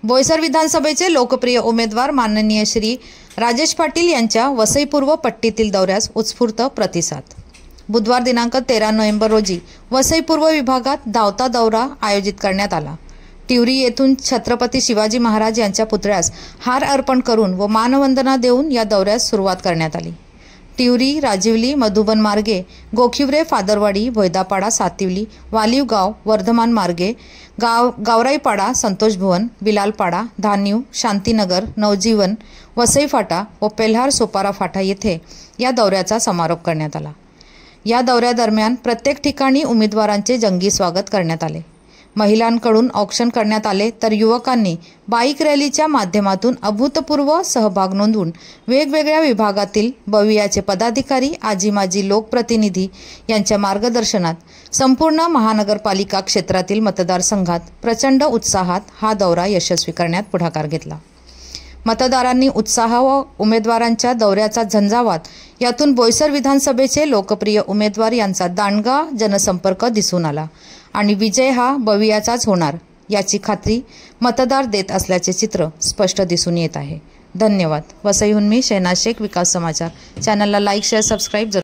बोईसर विधानसभेचे लोकप्रिय उमेदवार माननीय श्री राजेश पाटील यांच्या वसई पूर्व पट्टीतील दौऱ्यास उत्स्फूर्त प्रतिसाद। बुधवार दिनांक 13 नोव्हेंबर रोजी वसई पूर्व विभागात धावता दौरा आयोजित करण्यात आला। तिवरी येथून छत्रपती शिवाजी महाराज यांच्या पुतळ्यास हार अर्पण करून व मानवंदना देऊन या दौऱ्यास सुरुवात करण्यात आली। तिवरी, राजिवली, मधुबन मार्गे, गोखिवरे, फादरवाडी, भोयदापाडा, सातिवली, वालिव गाव, वर्धमान मार्गे, गावराईपाडा, संतोष भवन, बिलालपाडा, धान्यू, शांतीनगर, नवजीवन, वसई फाटा व पेल्हार सोपारा फाटा येथे या दौऱ्याचा समारोप करण्यात आला। या दौऱ्यादरम्यान प्रत्येक ठिकाणी उमेदवारांचे जंगी स्वागत करण्यात आले। महिलांकडून औक्षण करण्यात आले तर युवकांनी बाईक रॅलीच्या माध्यमातून अभूतपूर्व सहभाग नोंदवून वेगवेगळ्या विभागातील बवियाचे पदाधिकारी, आजी-माजी लोकप्रतिनिधी यांच्या मार्गदर्शनात संपूर्ण महानगरपालिका क्षेत्रातील मतदारसंघात प्रचंड उत्साहात हा दौरा यशस्वी करण्यात पुढाकार घेतला। मतदारांनी उत्साह व उमेदवारांच्या दौऱ्याचा झंझावात यातून बोईसर विधानसभेचे लोकप्रिय उमेदवार यांचा दांडगा जनसंपर्क दिसून आला आणि विजय हा बवियाचाच होणार याची खात्री मतदार देत असल्याचे चित्र स्पष्ट दिसून येत आहे। धन्यवाद। वसईहून मी शहनाज शेख, विकास समाचार चॅनलला लाईक, शेअर, सबस्क्राईब